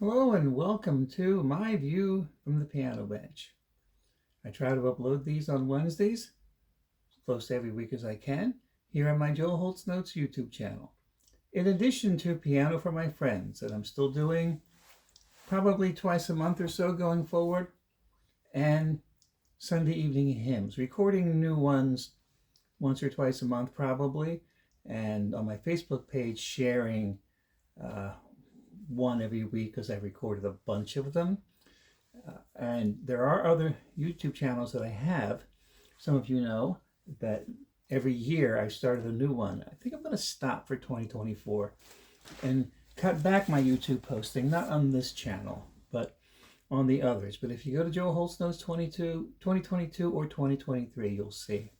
Hello and welcome to my view from the piano bench. I try to upload these on Wednesdays, as close to every week as I can, here on my Joe Holt's Notes YouTube channel. In addition to Piano for My Friends that I'm still doing probably twice a month or so going forward, and Sunday evening hymns, recording new ones once or twice a month probably, and on my Facebook page sharing one every week because I recorded a bunch of them. And there are other YouTube channels that I have. Some of you know that every year I started a new one. I think I'm going to stop for 2024 and cut back my YouTube posting, not on this channel, but on the others. But if you go to Joe Holt's Notes 2022 or 2023, you'll see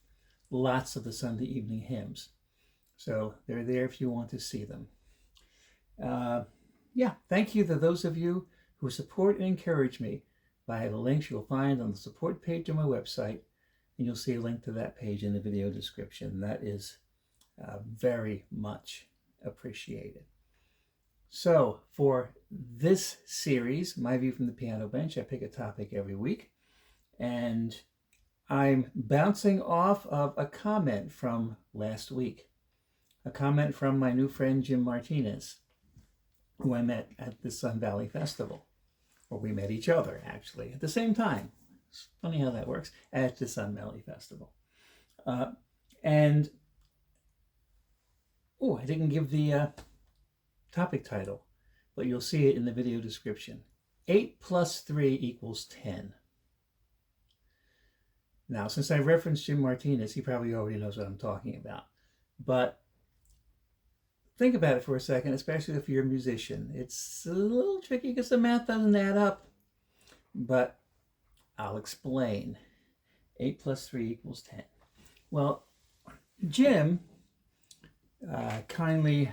lots of the Sunday evening hymns. So they're there if you want to see them. Thank you to those of you who support and encourage me via the links you'll find on the support page on my website, and you'll see a link to that page in the video description. That is very much appreciated. So for this series, My View from the Piano Bench, I pick a topic every week, and I'm bouncing off of a comment from last week, a comment from my new friend Jim Martinez, who I met at the Sun Valley Festival. Or we met each other, actually, at the same time. It's funny how that works, at the Sun Valley Festival. I didn't give the topic title, but you'll see it in the video description. 8 plus 3 equals 10. Now, since I referenced Jim Martinez, he probably already knows what I'm talking about. But think about it for a second, especially if you're a musician. It's a little tricky because the math doesn't add up, but I'll explain. 8 plus 3 equals 10. Well, Jim kindly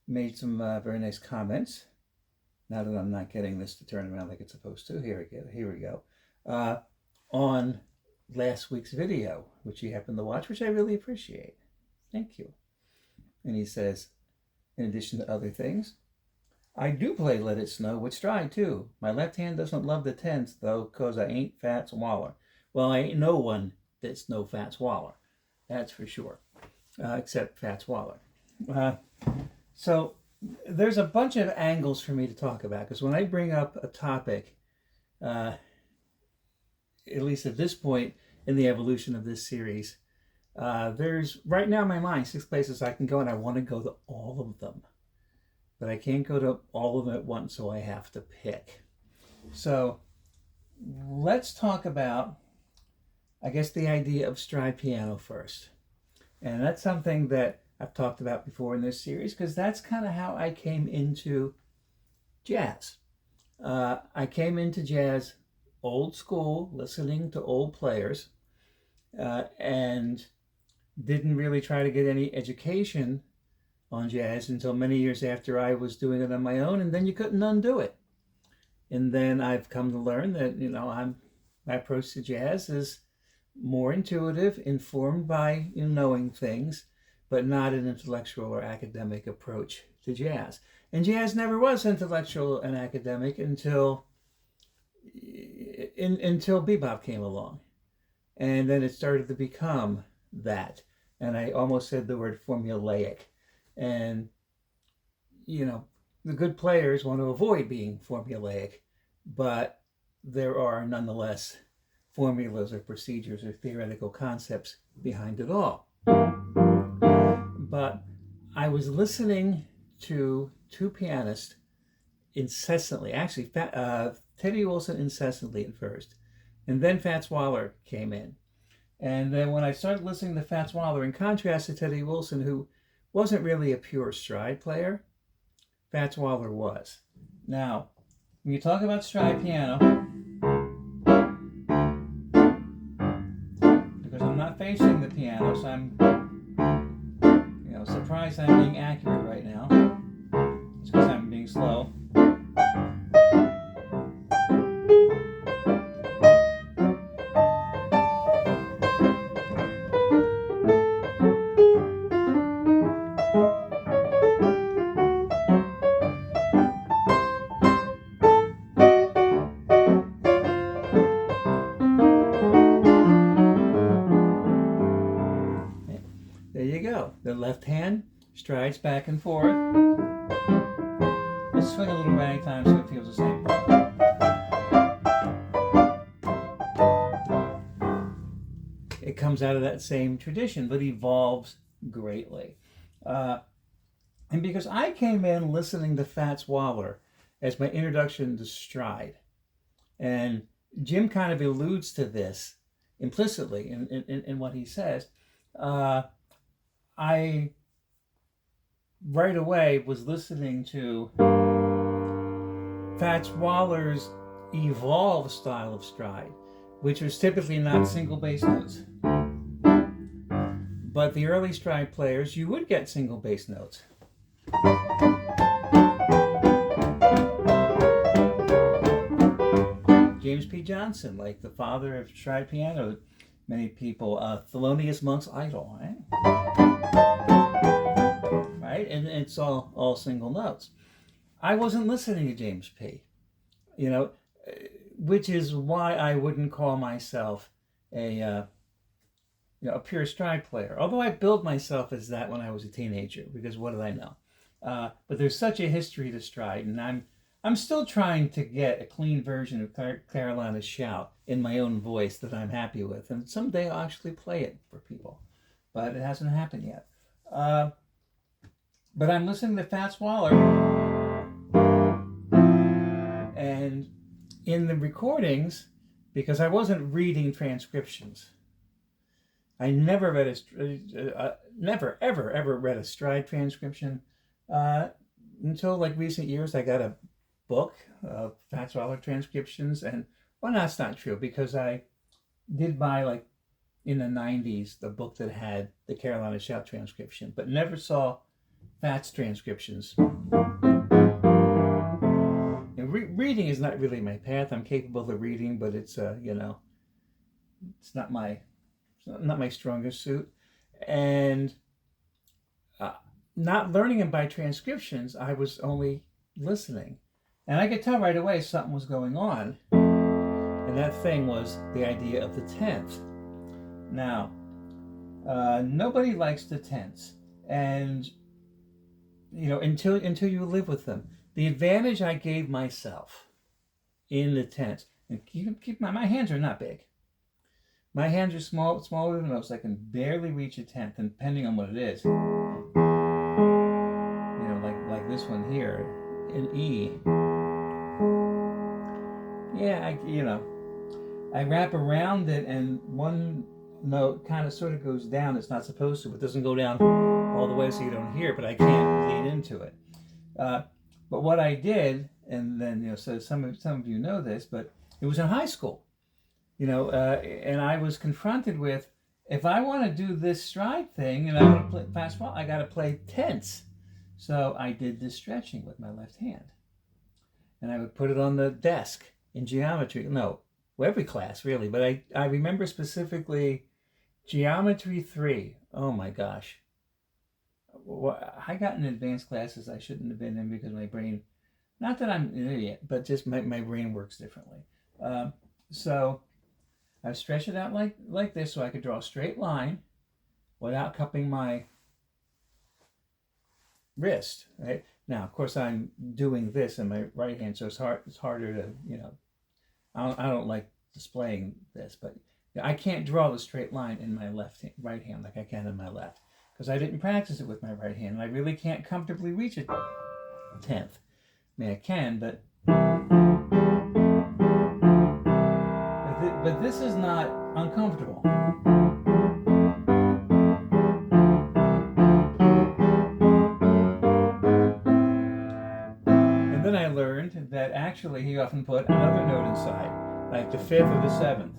made some very nice comments. Now that I'm not getting this to turn around like it's supposed to, here we go. On last week's video, which you happened to watch, which I really appreciate. Thank you. And he says, in addition to other things, I do play Let It Snow with stride too. My left hand doesn't love the tenths though, cause I ain't Fats Waller. Well, I ain't no one that's no Fats Waller. That's for sure. Except Fats Waller. So there's a bunch of angles for me to talk about, because when I bring up a topic, at least at this point in the evolution of this series, there's right now in my mind 6 places I can go, and I want to go to all of them, but I can't go to all of them at once, so I have to pick. So let's talk about, I guess, the idea of stride piano first. And that's something that I've talked about before in this series, because that's kind of how I came into jazz. I came into jazz old school, listening to old players, and didn't really try to get any education on jazz until many years after I was doing it on my own, and then you couldn't undo it. And then I've come to learn that, my approach to jazz is more intuitive, informed by knowing things, but not an intellectual or academic approach to jazz. And jazz never was intellectual and academic until bebop came along. And then it started to become that. And I almost said the word formulaic. And, the good players want to avoid being formulaic, but there are nonetheless formulas or procedures or theoretical concepts behind it all. But I was listening to two pianists incessantly, actually Teddy Wilson incessantly at first, and then Fats Waller came in. And then when I started listening to Fats Waller, in contrast to Teddy Wilson, who wasn't really a pure stride player, Fats Waller was. Now, when you talk about stride piano, because I'm not facing the piano, so I'm surprised I'm being accurate right now. It's because I'm being slow. go. The left hand strides back and forth. Let's swing a little ragtime so it feels the same. It comes out of that same tradition, but evolves greatly. And because I came in listening to Fats Waller as my introduction to stride, and Jim kind of alludes to this implicitly in what he says, I right away was listening to Fats Waller's evolved style of stride, which was typically not single bass notes. But the early stride players, you would get single bass notes. James P. Johnson, like the father of stride piano, many people, Thelonious Monk's idol, right? Right? And it's all single notes. I wasn't listening to James P., which is why I wouldn't call myself a pure stride player. Although I billed myself as that when I was a teenager, because what did I know? But there's such a history to stride, and I'm still trying to get a clean version of Carolina's Shout in my own voice that I'm happy with, and someday I'll actually play it for people, but it hasn't happened yet. But I'm listening to Fats Waller, and in the recordings, because I wasn't reading transcriptions, I never read never ever read a stride transcription until like recent years. I got a book of Fats Waller transcriptions, and well, that's not true, because I did buy, like in the 90s, the book that had the Carolina Shout transcription, but never saw Fats transcriptions. Reading is not really my path. I'm capable of reading, but it's it's not my strongest suit. And not learning them by transcriptions, I was only listening. And I could tell right away something was going on. And that thing was the idea of the 10th. Now, nobody likes the 10ths. And, until you live with them. The advantage I gave myself in the 10ths, and keep my hands are not big. My hands are smaller than most. I can barely reach a 10th, and depending on what it is. Like this one here, in E. Yeah, I wrap around it, and one note kind of sort of goes down. It's not supposed to. It doesn't go down all the way so you don't hear it, but I can't lean into it. But what I did, and then so some of you know this, but it was in high school, and I was confronted with, if I want to do this stride thing and I want to play fast ball, I got to play tenths. So I did this stretching with my left hand, and I would put it on the desk in geometry. No, every class really, but I remember specifically Geometry 3. Oh my gosh. I got in advanced classes I shouldn't have been in because my brain, not that I'm an idiot, but just my brain works differently. So I stretched it out like this so I could draw a straight line without cupping my wrist, right? Now, of course, I'm doing this in my right hand, so it's harder to, I don't like displaying this, but I can't draw the straight line in my right hand like I can in my left, because I didn't practice it with my right hand, and I really can't comfortably reach a 10th. I mean, I can, but this is not uncomfortable. And then I learned that actually he often put another note inside, like the 5th or the 7th.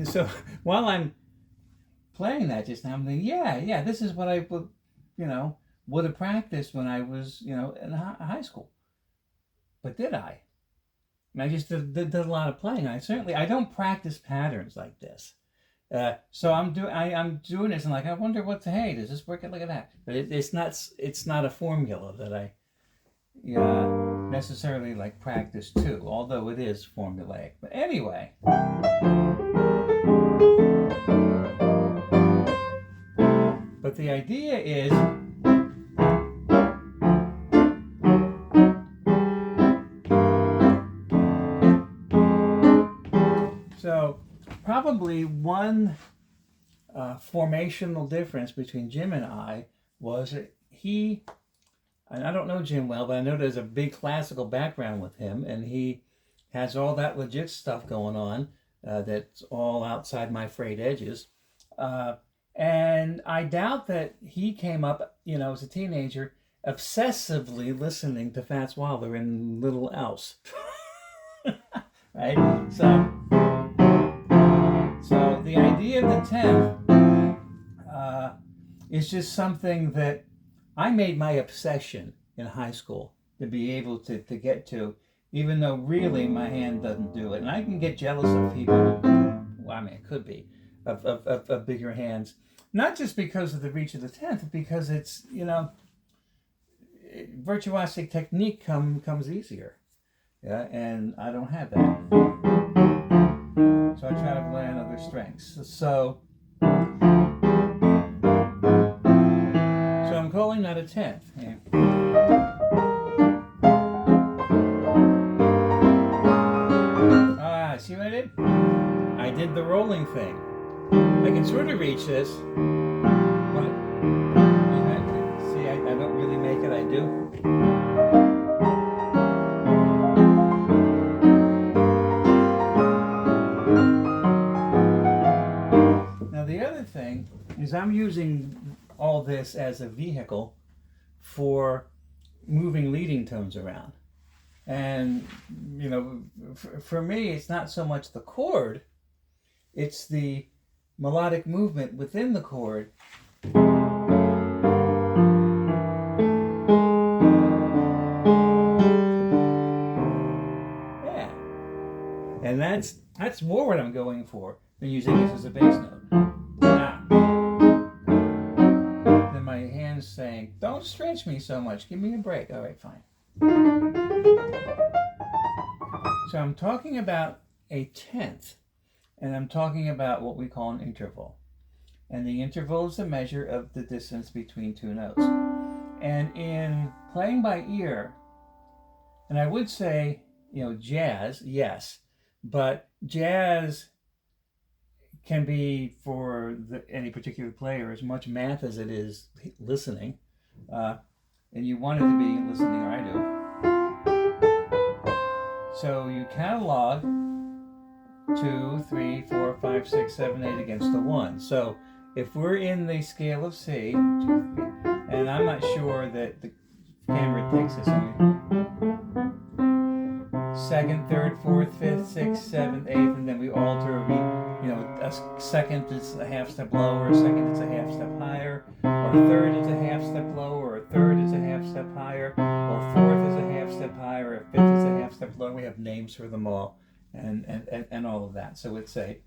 So while I'm playing that just now, I'm thinking, yeah, this is what I would, would have practiced when I was, in high school. But did I? And I just did a lot of playing. I don't practice patterns like this. So I'm doing this and like, I wonder hey, does this work? Look at that. But it's not a formula that I necessarily like practice to, although it is formulaic. But anyway. But the idea is so probably one formational difference between Jim and I was that and I don't know Jim well, but I know there's a big classical background with him, and he has all that legit stuff going on that's all outside my frayed edges. And I doubt that he came up, as a teenager, obsessively listening to Fats Waller and little else. Right? So the idea of the 10th is just something that I made my obsession in high school to be able to get to, even though really my hand doesn't do it. And I can get jealous of people, well, I mean, it could be, of bigger hands. Not just because of the reach of the 10th, but because it's, virtuosic technique comes easier. Yeah, and I don't have that. So I try to rely on other strengths. So I'm calling that a 10th. Yeah. See what I did? I did the rolling thing. I can sort of reach this. But, see, I don't really make it. I do. Now the other thing is I'm using all this as a vehicle for moving leading tones around. And, for me, it's not so much the chord, it's the melodic movement within the chord. Yeah. And that's more what I'm going for than using this as a bass note. Now, then my hand's saying, don't stretch me so much, give me a break. All right, fine. So I'm talking about a 10th, and I'm talking about what we call an interval. And the interval is a measure of the distance between two notes. And in playing by ear, and I would say, jazz, yes, but jazz can be for any particular player as much math as it is listening. And you want it to be listening, or I do. So you catalog 2, 3, 4, 5, 6, 7, 8 against the 1. So if we're in the scale of C, 2, 3, and I'm not sure that the camera takes this on second, third, fourth, fifth, sixth, seventh, eighth, and then we alter. A second is a half step lower, a second is a half step higher, or a third is a half step lower, or a third is a half step higher, or a fourth is a half step higher, or a fifth is a half step lower. We have names for them all, and all of that. So it's a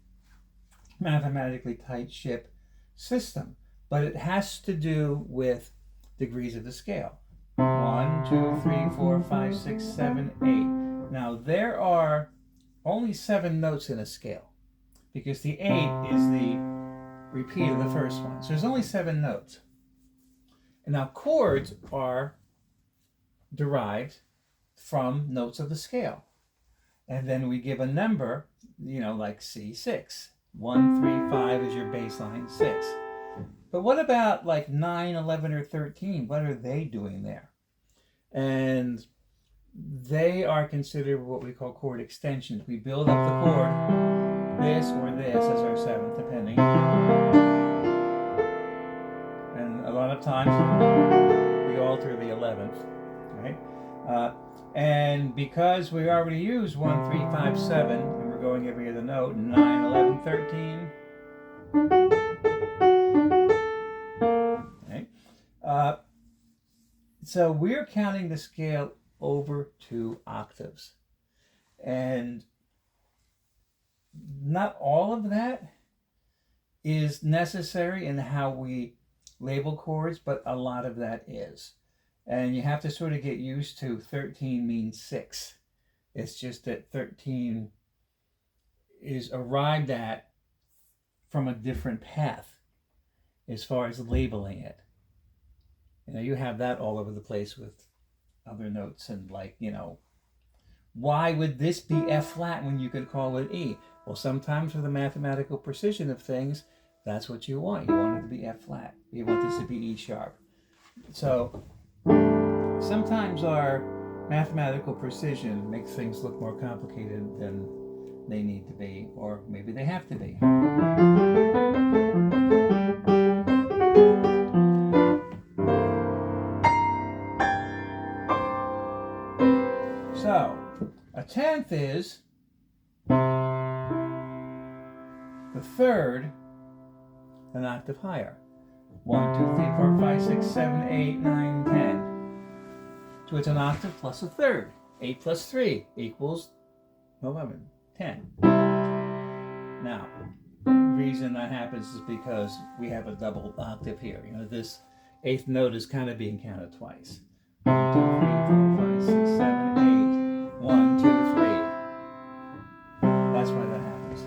mathematically tight ship system, but it has to do with degrees of the scale. 1, 2, 3, 4, 5, 6, 7, 8. Now there are only 7 notes in a scale, because the 8 is the repeat of the first one. So there's only 7 notes. And now chords are derived from notes of the scale. And then we give a number, like C6. 1, 3, 5 is your baseline 6. But what about like 9, 11, or 13? What are they doing there? And they are considered what we call chord extensions. We build up the chord, this or this as our 7th, depending. And a lot of times we alter the 11th, right? And because we already use 1, 3, 5, 7, and we're going every other note, 9, 11, 13. Right? So we're counting the scale over 2 octaves. And not all of that is necessary in how we label chords, but a lot of that is. And you have to sort of get used to 13 means 6. It's just that 13 is arrived at from a different path as far as labeling it. You know, you have that all over the place with other notes, and like, you know, why would this be F flat when you could call it E? Well, sometimes for the mathematical precision of things, that's what you want. You want it to be F flat. You want this to be E sharp. So sometimes our mathematical precision makes things look more complicated than they need to be, or maybe they have to be. So, a tenth is the third an octave higher. 1, 2, 3, 4, 5, 6, 7, 8, 9, 10. So it's an octave plus a third. 8 plus 3 equals 11, 10. Now, the reason that happens is because we have a double octave here. You know, this 8th note is kind of being counted twice. 1, 2, 3, 4, 5, 6, 7, 8. 1, 2, 3. That's why that happens.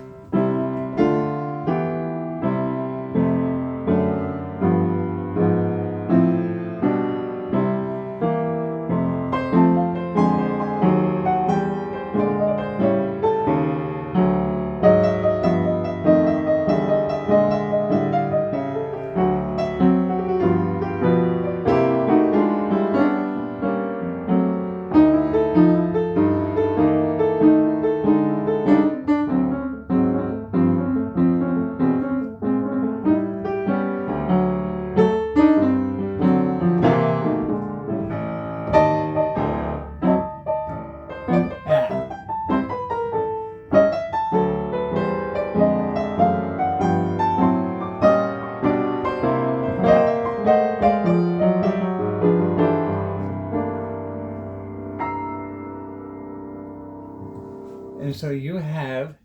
And so you have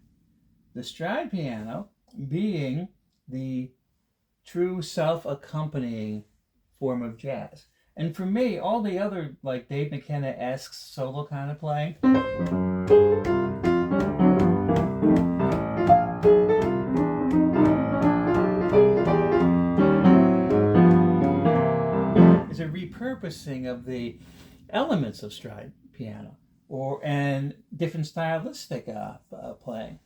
the stride piano being the true self-accompanying form of jazz. And for me, all the other, like Dave McKenna-esque solo kind of playing, is a repurposing of the elements of stride piano, and different stylistic playing.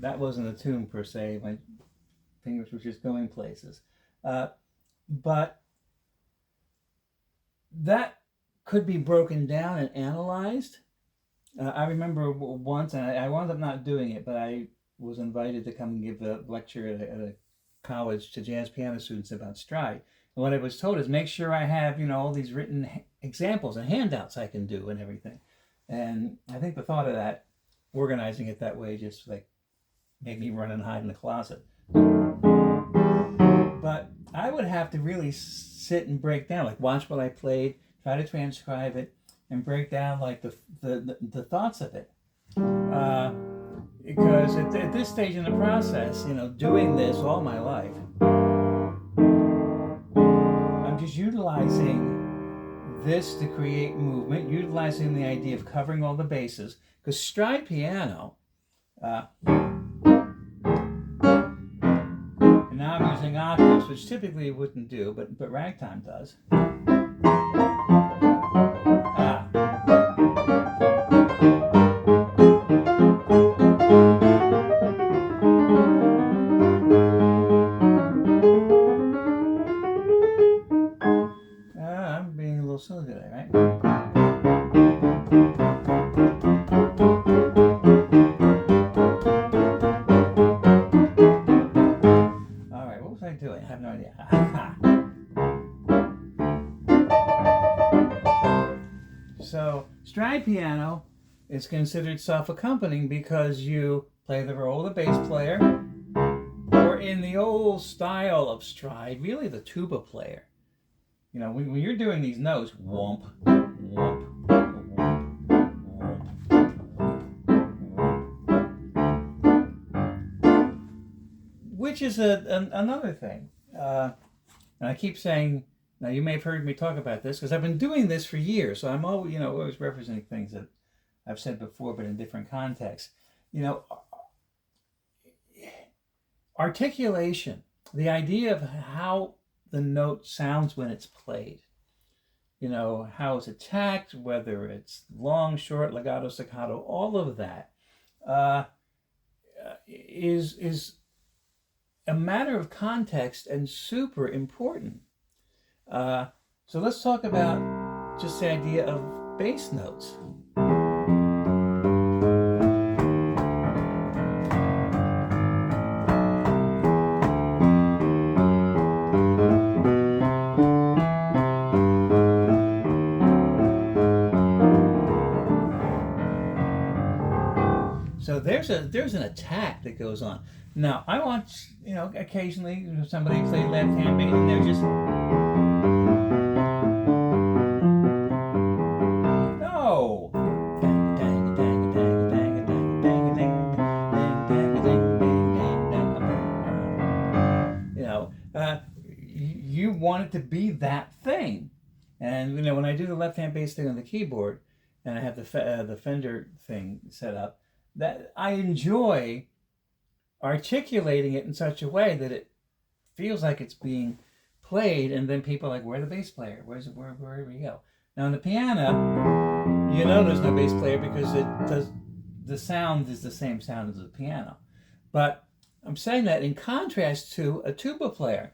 That wasn't a tune per se. My fingers were just going places. But that could be broken down and analyzed. I remember once, and I wound up not doing it, but I was invited to come and give a lecture at a college to jazz piano students about stride. And what I was told is make sure I have, you know, all these written examples and handouts I can do and everything. And I think the thought of that, organizing it that way, just like made me run and hide in the closet. But I would have to really sit and break down, like watch what I played, try to transcribe it, and break down like the thoughts of it. Because at this stage in the process, you know, doing this all my life, I'm just utilizing this to create movement, utilizing the idea of covering all the bases. Because stride piano, now I'm using octaves, which typically wouldn't do, but ragtime does. slide piano is considered self-accompanying because you play the role of the bass player, or in the old style of stride, really the tuba player. You know, when you're doing these notes, whomp, whomp, which is another thing. And I keep saying, now you may have heard me talk about this because I've been doing this for years, so I'm always, always referencing things that I've said before, but in different contexts. Articulation, the idea of how the note sounds when it's played. How it's attacked, whether it's long, short, legato, staccato, all of that is a matter of context and super important. So let's talk about just the idea of bass notes. So there's an attack that goes on. Now I watch, occasionally somebody play left hand bass and they're just no. You want it to be that thing, and when I do the left hand bass thing on the keyboard, and I have the Fender thing set up, that I enjoy articulating it in such a way that it feels like it's being played, and then people are like, where's the bass player? Where we go? Now on the piano, there's no bass player because the sound is the same sound as the piano. But I'm saying that in contrast to a tuba player.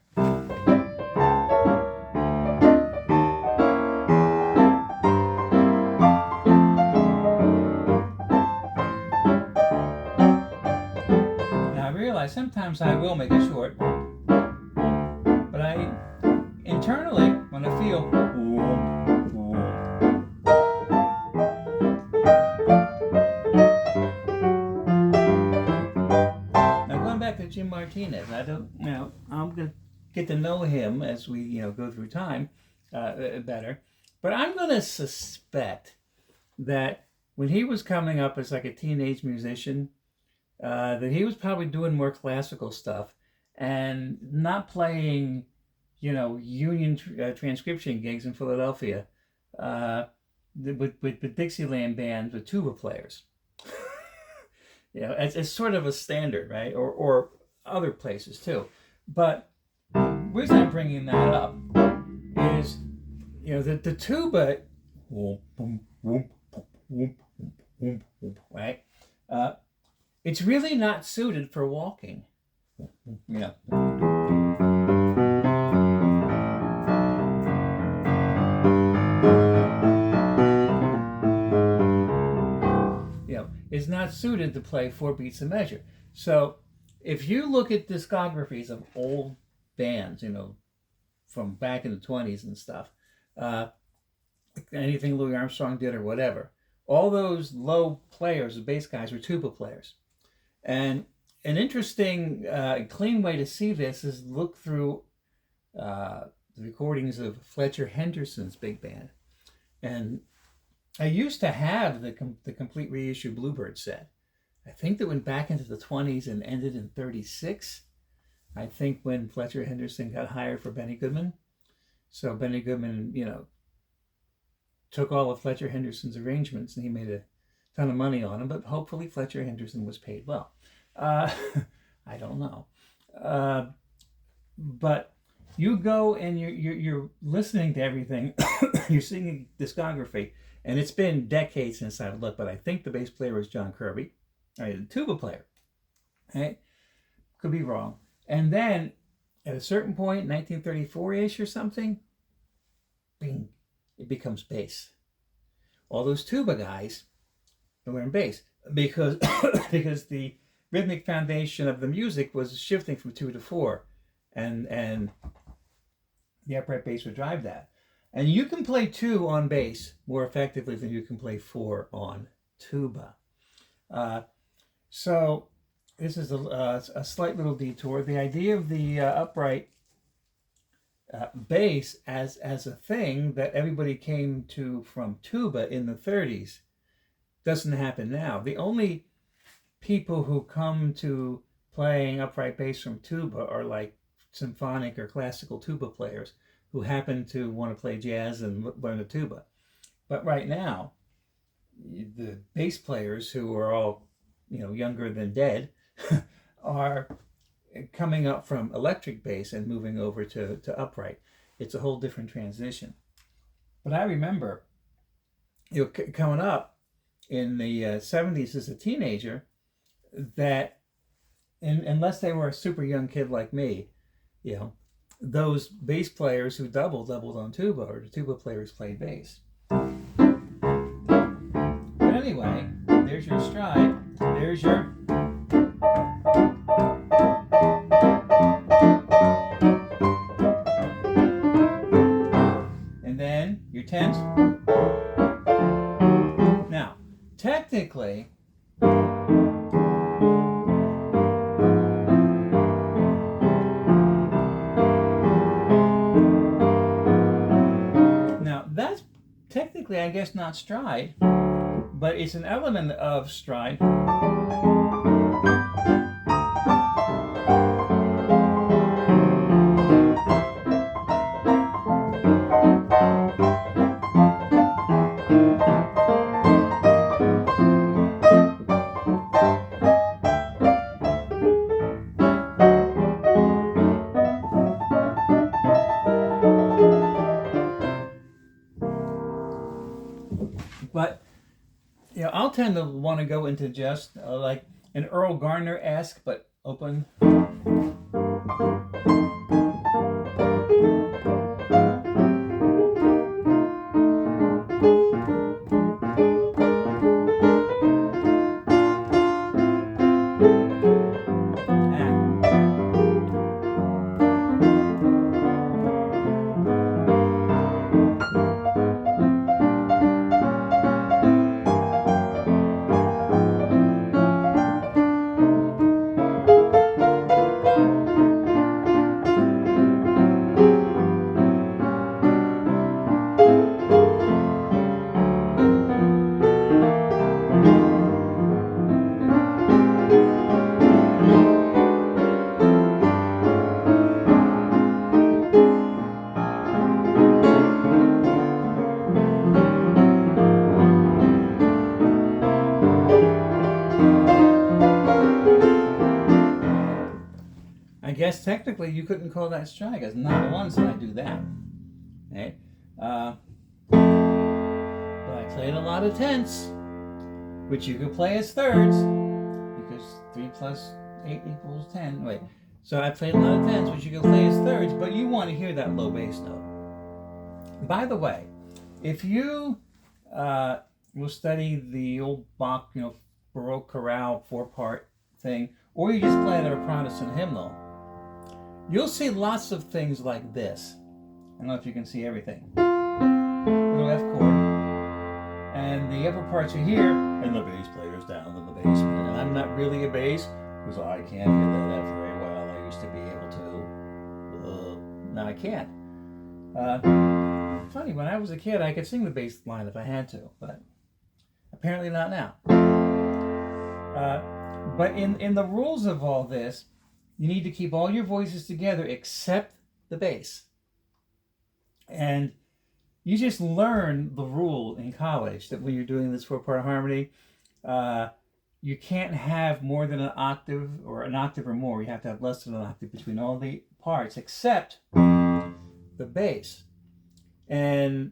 Sometimes I will make it short, but internally, when I feel, now going back to Jim Martinez, I'm going to get to know him as we, go through time better, but I'm going to suspect that when he was coming up as like a teenage musician, that he was probably doing more classical stuff and not playing, union transcription gigs in Philadelphia with Dixieland bands with tuba players. It's sort of a standard, right? Or other places too. But the reason I'm bringing that up is, the tuba, right? It's really not suited for walking. It's not suited to play 4 beats a measure. So if you look at discographies of old bands, from back in the 20s and stuff, anything Louis Armstrong did or whatever, all those low players, the bass guys, were tuba players. And an interesting, clean way to see this is look through the recordings of Fletcher Henderson's big band. And I used to have the complete reissue Bluebird set. I think that went back into the 20s and ended in 36. I think when Fletcher Henderson got hired for Benny Goodman. So Benny Goodman, took all of Fletcher Henderson's arrangements and he made a ton of money on them, but hopefully Fletcher Henderson was paid well. I don't know. But you go and you're listening to everything, you're seeing a discography, and it's been decades since I've looked, but I think the bass player was John Kirby, right, the tuba player, right? Could be wrong. And then at a certain point, 1934-ish or something, bing, it becomes bass. All those tuba guys are wearing bass because the rhythmic foundation of the music was shifting from 2 to 4, and the upright bass would drive that. And you can play 2 on bass more effectively than you can play 4 on tuba. So this is a slight little detour. The idea of the upright bass as a thing that everybody came to from tuba in the 30s doesn't happen now. The only people who come to playing upright bass from tuba are like symphonic or classical tuba players who happen to want to play jazz and learn the tuba. But right now, the bass players who are all, younger than dead, are coming up from electric bass and moving over to upright. It's a whole different transition. But I remember, coming up in the 70s as a teenager, that unless they were a super young kid like me, those bass players who doubled on tuba, or the tuba players played bass. But anyway, there's your stride. There's your... And then your tenth. Now, technically, I guess not stride, but it's an element of stride. But I'll tend to want to go into just like an Earl Garner-esque, but open. I guess technically you couldn't call that stride, because not once did I do that. Okay? But I played a lot of tenths, which you could play as thirds, because 3 plus 8 equals 10. Wait. So I played a lot of tenths, which you can play as thirds, but you want to hear that low bass note. By the way, if you will study the old Bach, Baroque chorale 4-part thing, or you just play it at a Protestant hymnal, you'll see lots of things like this. I don't know if you can see everything. Little F chord. And the upper parts are here, and the bass player's down in the basement. And I'm not really a bass, because I can't hit that F very well. I used to be able to. Now I can't. Funny, when I was a kid, I could sing the bass line if I had to, but apparently not now. But in the rules of all this, you need to keep all your voices together except the bass. And you just learn the rule in college that when you're doing this 4-part harmony, you can't have more than an octave or more. You have to have less than an octave between all the parts except the bass. And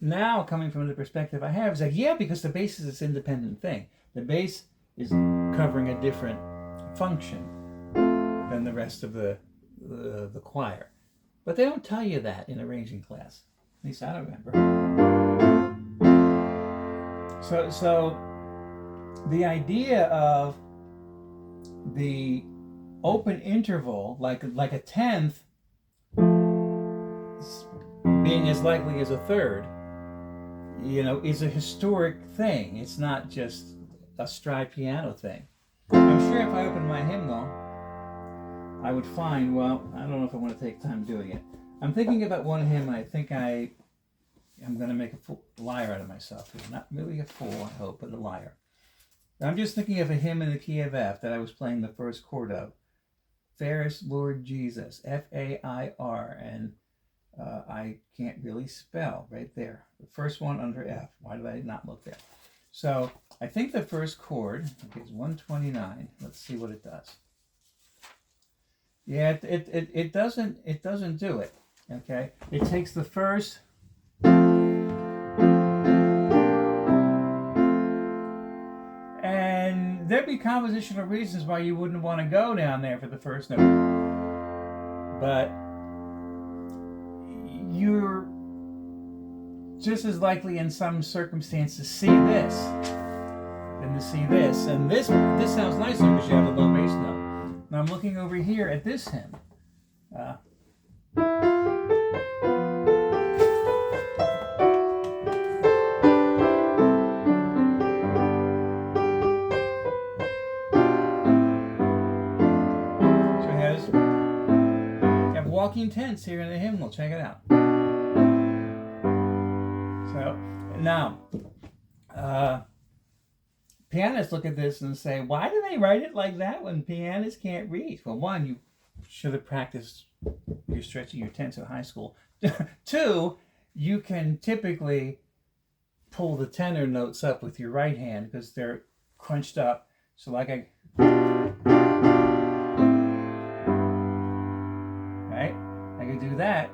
now, coming from the perspective I have, is like, yeah, because the bass is this independent thing. The bass is covering a different function than the rest of the choir. But they don't tell you that in arranging class. At least I don't remember. So the idea of the open interval, like a tenth, being as likely as a third, is a historic thing. It's not just a stride piano thing. I'm sure if I opened my hymnal, I would find, well, I don't know if I want to take time doing it. I'm thinking about one hymn, and I think I'm going to make a liar out of myself. Not really a fool, I hope, but a liar. I'm just thinking of a hymn in the key of F that I was playing the first chord of. Fairest Lord Jesus, F-A-I-R, and I can't really spell right there. The first one under F. Why did I not look there? So I think the first chord, is 129. Let's see what it does. Yeah, it doesn't do it. Okay, it takes the first, and there'd be compositional reasons why you wouldn't want to go down there for the first note, but you're just as likely in some circumstances to see this than to see this, and this sounds nicer because you have a low bass note. Now I'm looking over here at this hymn. So it has, you have walking tenths here in the hymnal. Check it out. So now, pianists look at this and say, why do they write it like that when pianists can't read? Well, one, you should have practiced your stretching your tenths in high school. Two, you can typically pull the tenor notes up with your right hand because they're crunched up. So like right? I could do that.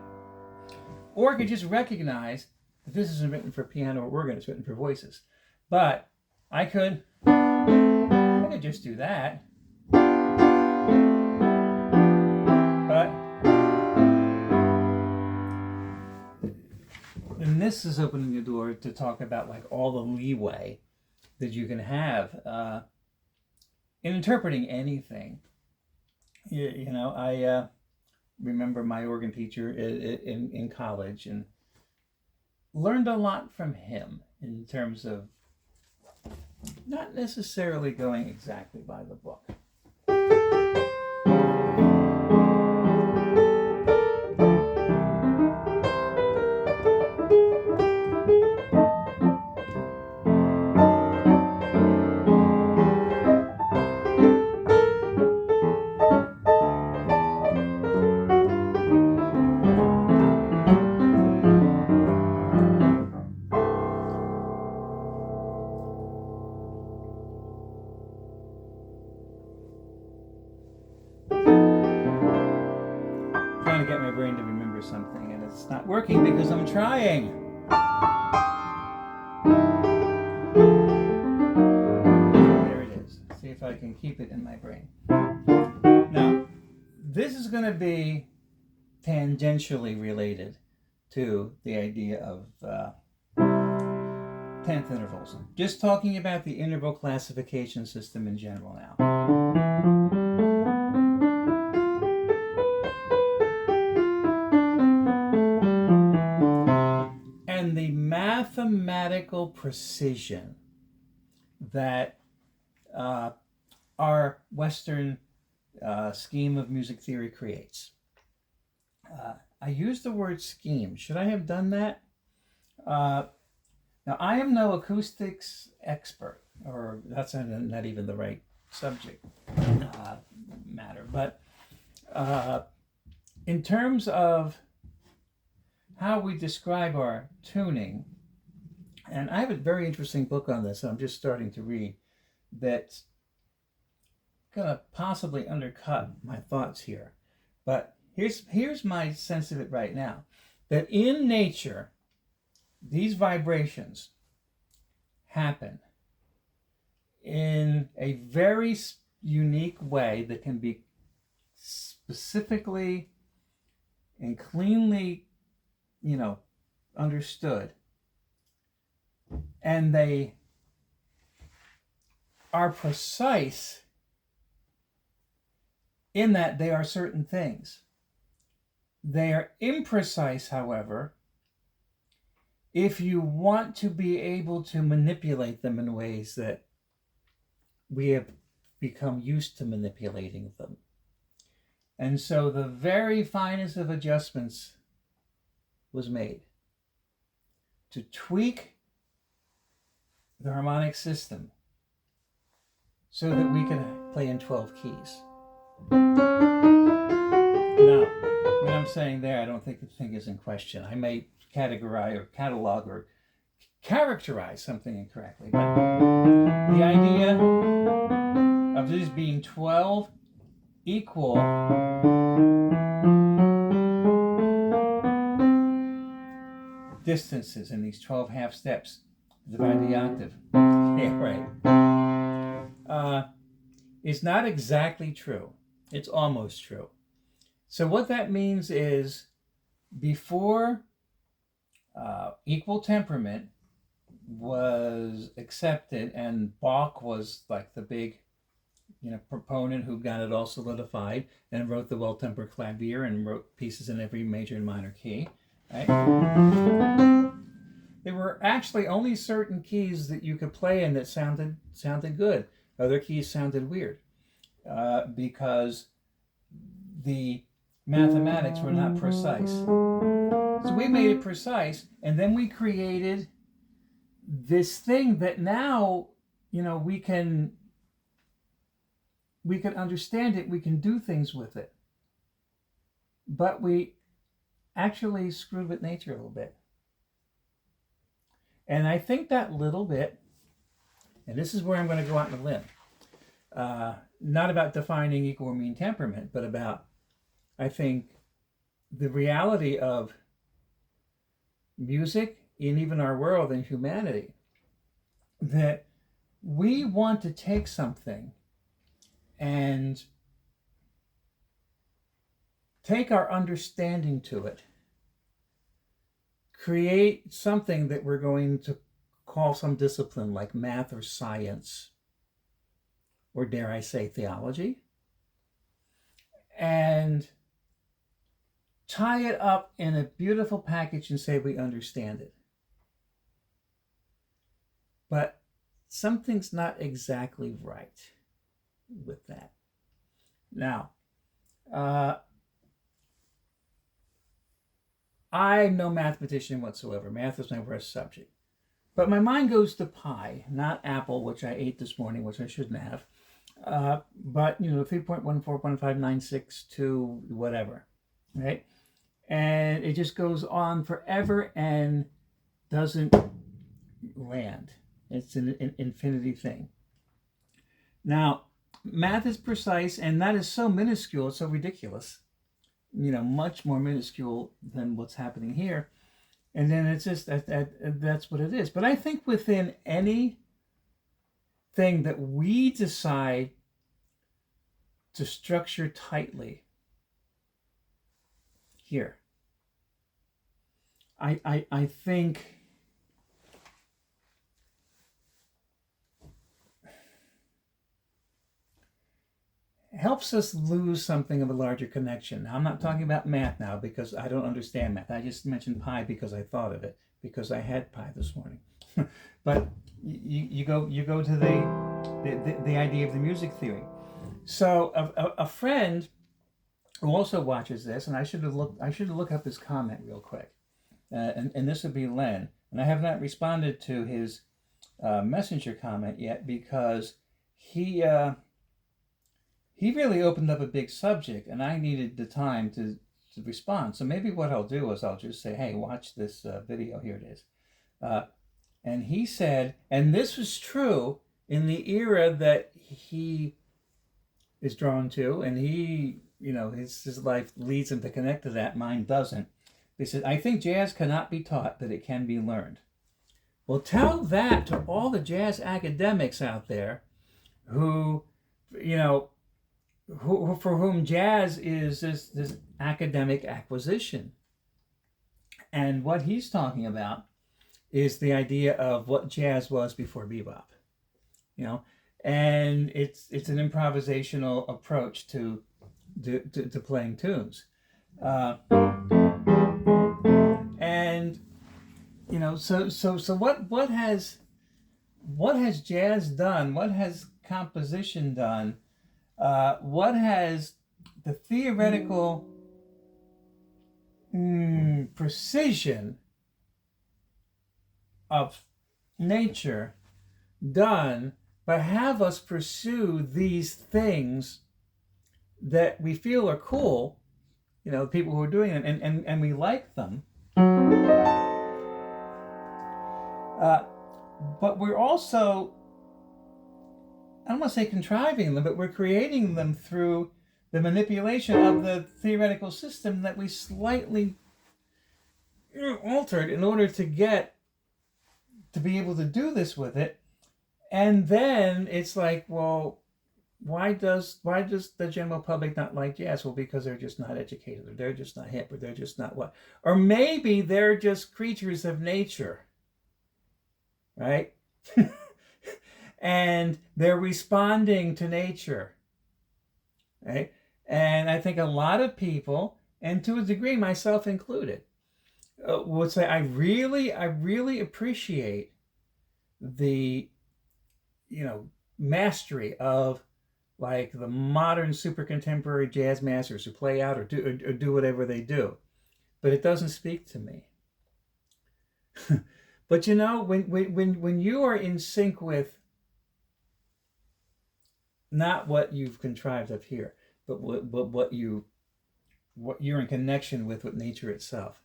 Or I could just recognize that this isn't written for piano or organ, it's written for voices. But I could just do that. But and this is opening the door to talk about like all the leeway that you can have in interpreting anything. I remember my organ teacher in college and learned a lot from him in terms of not necessarily going exactly by the book. Trying to get my brain to remember something, and it's not working because I'm trying. There it is. See if I can keep it in my brain. Now, this is going to be tangentially related to the idea of 10th intervals. Just talking about the interval classification system in general now. And the mathematical precision that our Western scheme of music theory creates. I use the word scheme. Should I have done that? Now, I am no acoustics expert, or that's not even the right subject matter, but in terms of how we describe our tuning, and I have a very interesting book on this I'm just starting to read that's going to possibly undercut my thoughts here, but here's my sense of it right now, that in nature, these vibrations happen in a very unique way that can be specifically and cleanly, understood. And they are precise in that they are certain things. They are imprecise, however, if you want to be able to manipulate them in ways that we have become used to manipulating them. And so the very finest of adjustments was made to tweak the harmonic system so that we can play in 12 keys. Now, what I'm saying there, I don't think the thing is in question. I may categorize or catalog or characterize something incorrectly, but the idea of these being 12 equal distances in these 12 half steps to divide the octave. Yeah, right. Is not exactly true. It's almost true. So what that means is before equal temperament was accepted, and Bach was like the big proponent who got it all solidified and wrote the Well-Tempered Clavier and wrote pieces in every major and minor key. Right? There were actually only certain keys that you could play in that sounded good. Other keys sounded weird because the mathematics were not precise. So we made it precise, and then we created this thing that now, we can understand it, we can do things with it. But we actually screwed with nature a little bit. And I think that little bit, and this is where I'm going to go out on a limb, not about defining equal or mean temperament, but about, I think, the reality of music in even our world and humanity, that we want to take something and take our understanding to it, create something that we're going to call some discipline like math or science, or dare I say theology, and tie it up in a beautiful package and say we understand it. But something's not exactly right with that. Now, I'm no mathematician whatsoever. Math is my worst subject. But my mind goes to pi, not apple, which I ate this morning, which I shouldn't have. But 3.141596 whatever, right? And it just goes on forever and doesn't land. It's an infinity thing. Now, math is precise, and that is so minuscule, it's so ridiculous. Much more minuscule than what's happening here. And then it's just that's what it is. But I think within any thing that we decide to structure tightly here, I think helps us lose something of a larger connection. Now, I'm not talking about math now because I don't understand math. I just mentioned pi because I thought of it, because I had pie this morning. But you go to the idea of the music theory. So a friend who also watches this, and I should look up his comment real quick, and this would be Len, and I have not responded to his messenger comment yet because he really opened up a big subject, and I needed the time to respond. So maybe what I'll do is I'll just say, hey, watch this video. Here it is. And he said, and this was true in the era that he is drawn to, and he, his life leads him to connect to that. Mine doesn't. He said, I think jazz cannot be taught, but it can be learned. Well, tell that to all the jazz academics out there who, for whom jazz is this academic acquisition. And what he's talking about is the idea of what jazz was before bebop, and it's an improvisational approach to playing tunes, and So what has jazz done? What has composition done? What has the theoretical precision of nature done, but have us pursue these things that we feel are cool, people who are doing it, and we like them. But we're also, I don't want to say contriving them, but we're creating them through the manipulation of the theoretical system that we slightly altered in order to be able to do this with it. And then it's like, well, why does the general public not like jazz? Well, because they're just not educated, or they're just not hip, or they're just not what, or maybe they're just creatures of nature, right? And they're responding to nature, right? And I think a lot of people, and to a degree myself included, would say I really appreciate the mastery of like the modern super contemporary jazz masters who play out or do whatever they do, but it doesn't speak to me. But when you are in sync with not what you've contrived up here, but what you're in connection with nature itself,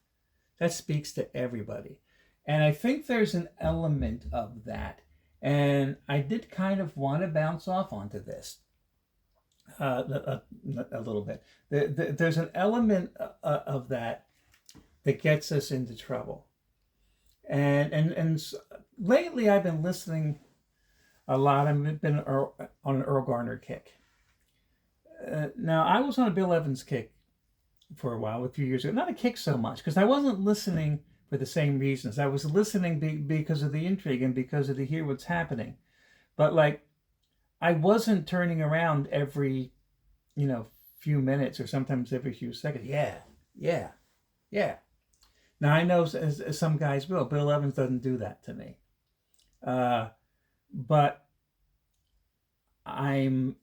that speaks to everybody. And I think there's an element of that, and I did kind of want to bounce off onto this a little bit. There's an element of that gets us into trouble. And lately I've been listening a lot. I've been on an Earl Garner kick. Now, I was on a Bill Evans kick for a while, a few years ago. Not a kick so much, because I wasn't listening for the same reasons. I was listening because of the intrigue and because of to hear what's happening. But like, I wasn't turning around every, few minutes or sometimes every few seconds. Yeah. Now, I know as some guys will. Bill Evans doesn't do that to me. But I'm,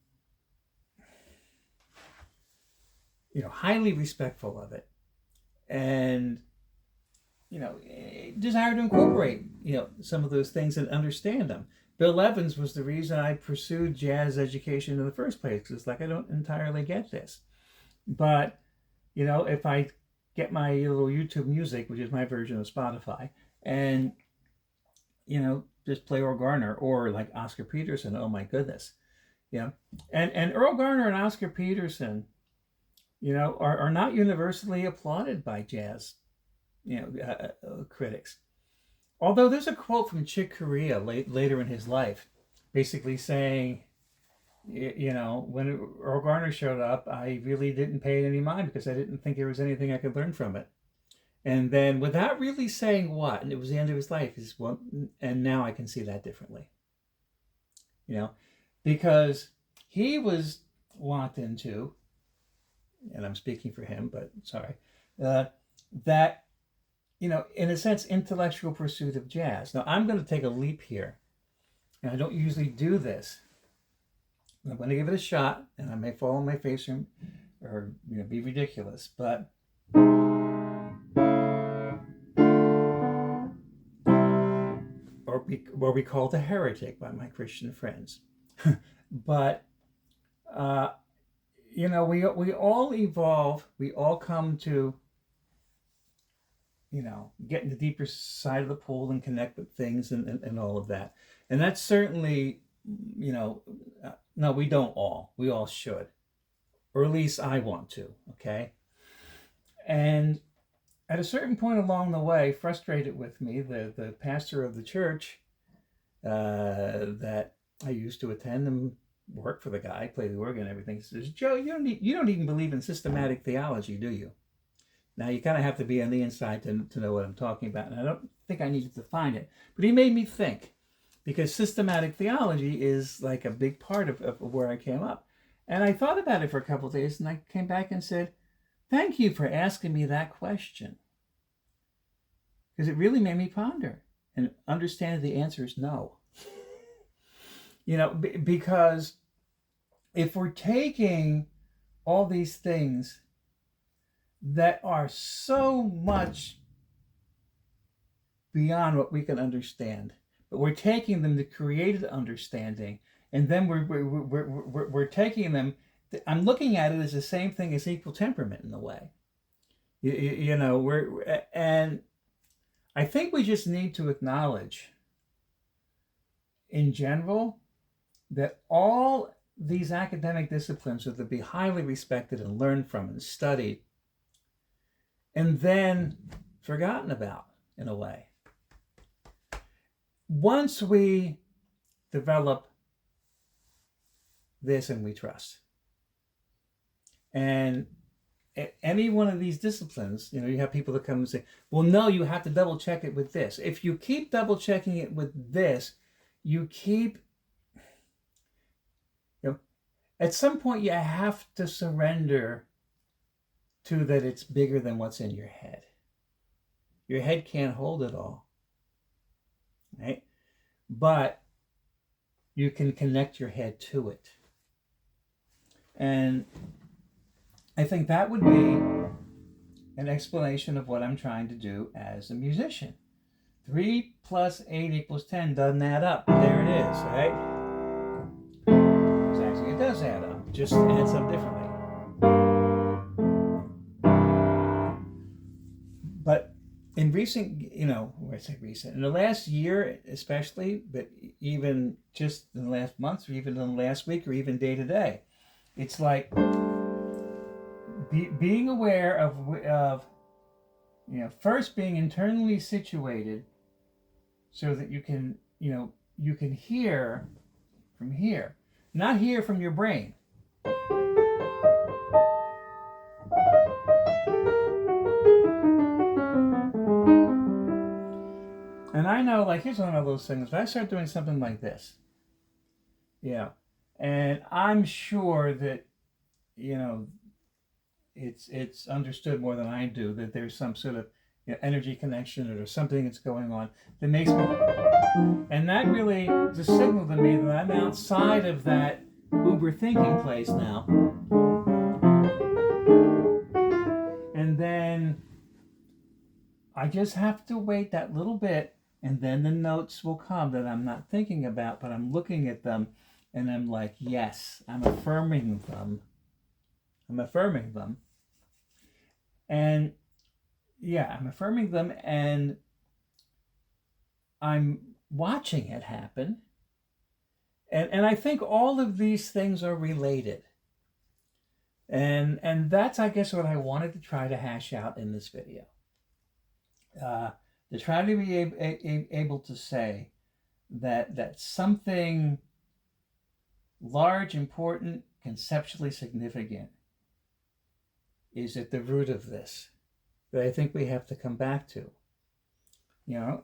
highly respectful of it. And, desire to incorporate, some of those things and understand them. Bill Evans was the reason I pursued jazz education in the first place. Because it's like, I don't entirely get this. But, if I get my little YouTube music, which is my version of Spotify, and, just play Earl Garner or like Oscar Peterson, oh my goodness. And Earl Garner and Oscar Peterson, are not universally applauded by jazz, critics. Although there's a quote from Chick Corea later in his life, basically saying, when Earl Garner showed up, I really didn't pay it any mind because I didn't think there was anything I could learn from it. And then without really saying what, and it was the end of his life, and now I can see that differently. Because he was locked into, and I'm speaking for him, but sorry, that, in a sense, intellectual pursuit of jazz. Now, I'm going to take a leap here, and I don't usually do this. I'm going to give it a shot, and I may fall on my face or be ridiculous, but or be called a heretic by my Christian friends. But we all evolve. We all come to get in the deeper side of the pool and connect with things and all of that. And that's certainly, no, we don't all. We all should. Or at least I want to, okay? And at a certain point along the way, frustrated with me, the pastor of the church that I used to attend and work for the guy, play the organ and everything, says, Joe, you don't even believe in systematic theology, do you? Now, you kind of have to be on the inside to know what I'm talking about. And I don't think I need to define it. But he made me think, because systematic theology is like a big part of where I came up. And I thought about it for a couple of days, and I came back and said, thank you for asking me that question. because it really made me ponder and understand the answer is no. Because if we're taking all these things that are so much beyond what we can understand, but we're taking them to created understanding, and then we're taking them. I'm looking at it as the same thing as equal temperament in a way. And I think we just need to acknowledge, in general, that all these academic disciplines are to be highly respected and learned from and studied, and then forgotten about in a way. Once we develop this and we trust, and any one of these disciplines, you have people that come and say, well, no, you have to double check it with this. If you keep double checking it with this, you keep, at some point you have to surrender to that it's bigger than what's in your head. Your head can't hold it all, right? But you can connect your head to it. And I think that would be an explanation of what I'm trying to do as a musician. 3 plus 8 = 10 doesn't add up. There it is, right? Actually, it does add up. Just adds up differently. But in recent, I say recent, in the last year especially, but even just in the last month, or even in the last week, or even day to day, it's like being aware of first being internally situated so that you can hear from here, not hear from your brain. And I know, here's one of those things. If I start doing something like this, and I'm sure that, it's understood more than I do that there's some sort of energy connection, or there's something that's going on that makes me, and that really is a signal to me that I'm outside of that uber thinking place now. And then I just have to wait that little bit, and then the notes will come that I'm not thinking about, but I'm looking at them, and I'm like, yes, I'm affirming them. And I'm affirming them, and I'm watching it happen. And I think all of these things are related. And that's, I guess, what I wanted to try to hash out in this video. To try to be able to say that something large, important, conceptually significant is at the root of this, that I think we have to come back to.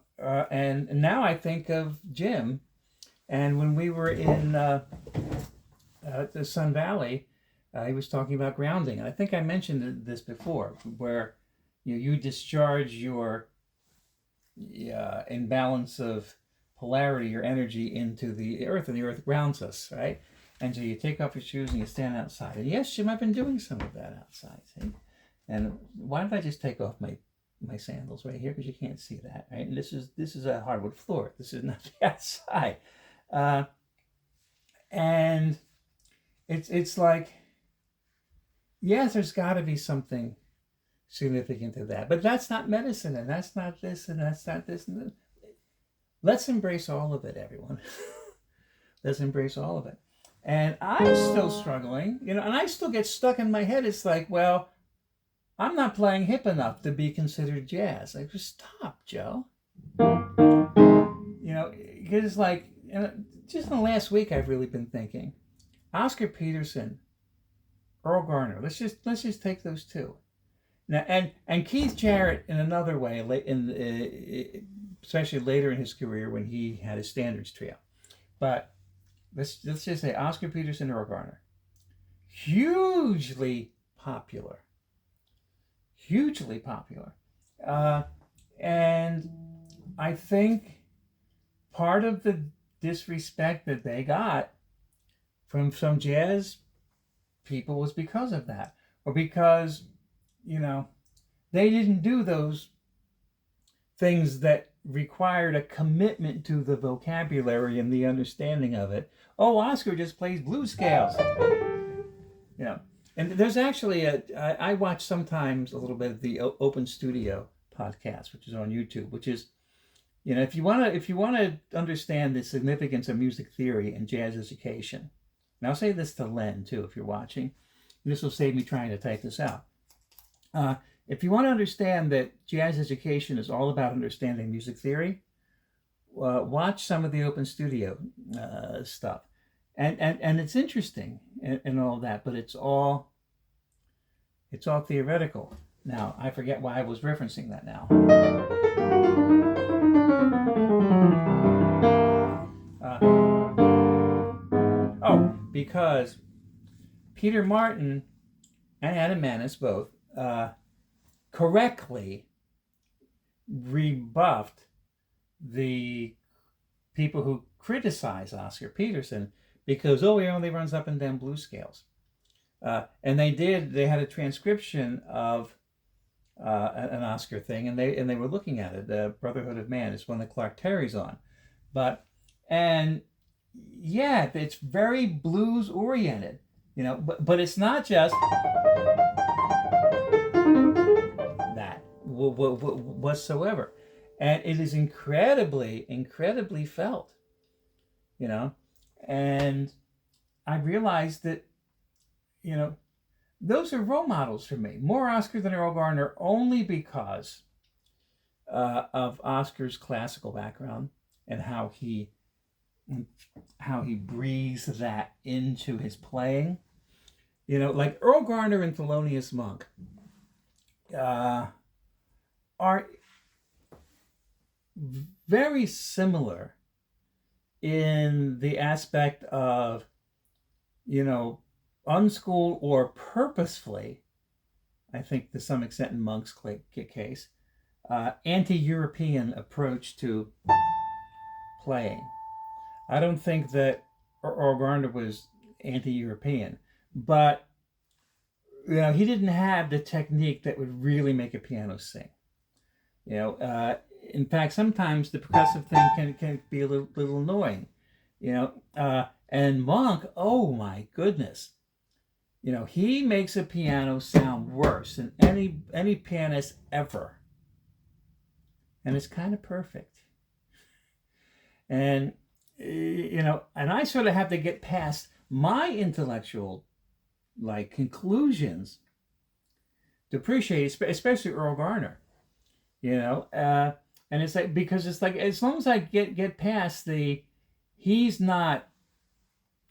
And now I think of Jim, and when we were in the Sun Valley, he was talking about grounding. And I think I mentioned this before, where you discharge your imbalance of polarity or energy into the earth, and the earth grounds us, right? And so you take off your shoes and you stand outside. And yes, Jim, I've been doing some of that outside. See? And why did I just take off my sandals right here? Because you can't see that, right? And this is a hardwood floor. This is not the outside. And it's like, yes, there's got to be something significant to that. But that's not medicine, and that's not this, and that's not this. And this. Let's embrace all of it, everyone. Let's embrace all of it. And I'm still struggling, and I still get stuck in my head. It's like, well, I'm not playing hip enough to be considered jazz. Like, just stop, Joe. Because it's like, just in the last week, I've really been thinking, Oscar Peterson, Earl Garner. Let's just take those two. Now, and Keith Jarrett in another way, especially later in his career when he had his Standards Trio. But let's just say Oscar Peterson, Earl Garner, hugely popular. And I think part of the disrespect that they got from some jazz people was because of that, or because, you know, they didn't do those things that required a commitment to the vocabulary and the understanding of it. Oh, Oscar just plays blues scales. You know, and there's actually I watch sometimes a little bit of the Open Studio podcast, which is on YouTube, which is, you know, if you want to understand the significance of music theory and jazz education, and I'll say this to Len too, if you're watching, and this will save me trying to type this out. If you want to understand that jazz education is all about understanding music theory, watch some of the Open Studio stuff, and it's interesting and all that, but it's all theoretical. Now I forget why I was referencing that now. Because Peter Martin and Adam Manis both correctly rebuffed the people who criticize Oscar Peterson because, he only runs up and down blues scales. And they had a transcription of an Oscar thing, and they were looking at it. The Brotherhood of Man is one that Clark Terry's on. Yeah, it's very blues oriented, you know, but it's not just that whatsoever. And it is incredibly felt, you know. And I realized that, you know, those are role models for me. More Oscar than Earl Garner, only because of Oscar's classical background and how he breathes that into his playing. You know, like Earl Garner and Thelonious Monk are very similar in the aspect of, you know, unschooled or purposefully, I think to some extent in Monk's case, anti-European approach to playing. I don't think that Earl Garner was anti-European, but, you know, he didn't have the technique that would really make a piano sing. You know, in fact, sometimes the percussive thing can be a little annoying. You know, and Monk, oh my goodness, you know, he makes a piano sound worse than any pianist ever, and it's kind of perfect. And you know, and I sort of have to get past my intellectual conclusions to appreciate, especially Earl Garner. You know, and it's like, because it's like, as long as I get past he's not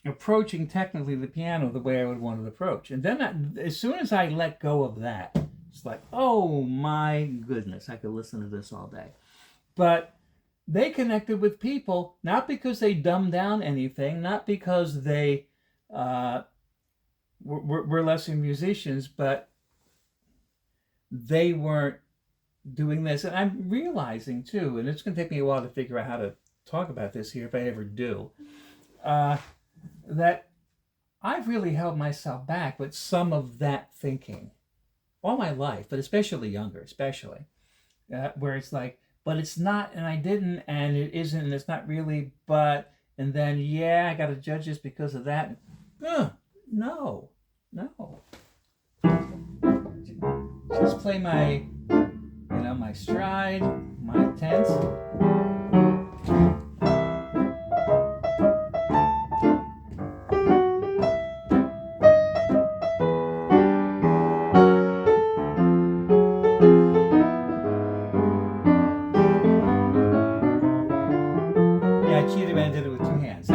approaching technically the piano the way I would want to approach, and then as soon as I let go of that, it's like, oh my goodness, I could listen to this all day. But they connected with people, not because they dumbed down anything, not because they were lesser musicians, but they weren't doing this. And I'm realizing too, and it's going to take me a while to figure out how to talk about this here if I ever do, that I've really held myself back with some of that thinking all my life, but especially younger, where it's like, but it's not, and I didn't, and it isn't, and it's not really, but, and then, yeah, I got to judge this because of that. No. Just play my, you know, my stride, my tense. Yeah, I cheated, man, did it with two hands.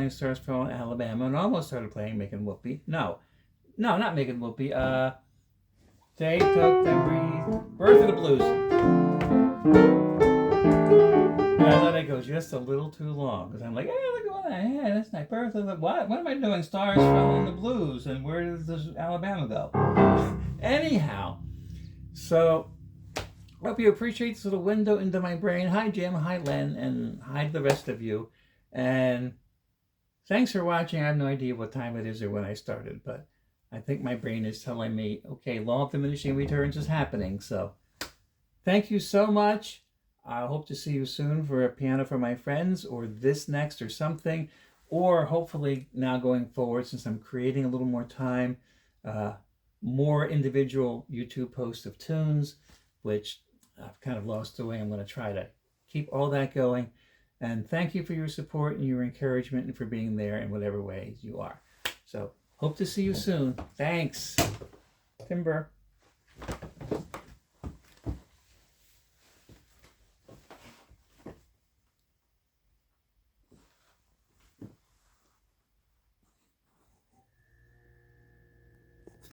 playing Stars Fall in Alabama and almost started playing Making Whoopee. No, not Making Whoopee. They took the Birth of the Blues. And I let it go just a little too long because I'm like, hey, look at that. Yeah, that's my Birth of the what? What am I doing? Stars Fell in the Blues, and where does this Alabama go? Anyhow, so hope you appreciate this little window into my brain. Hi, Jim. Hi, Len, and hi to the rest of you. And thanks for watching. I have no idea what time it is or when I started, but I think my brain is telling me, okay, law of diminishing returns is happening. So thank you so much. I hope to see you soon for a piano for my friends, or this next or something, or hopefully now going forward, since I'm creating a little more time, more individual YouTube posts of tunes, which I've kind of lost the way. I'm going to try to keep all that going. And thank you for your support and your encouragement and for being there in whatever way you are. So hope to see you soon. Thanks. Timber.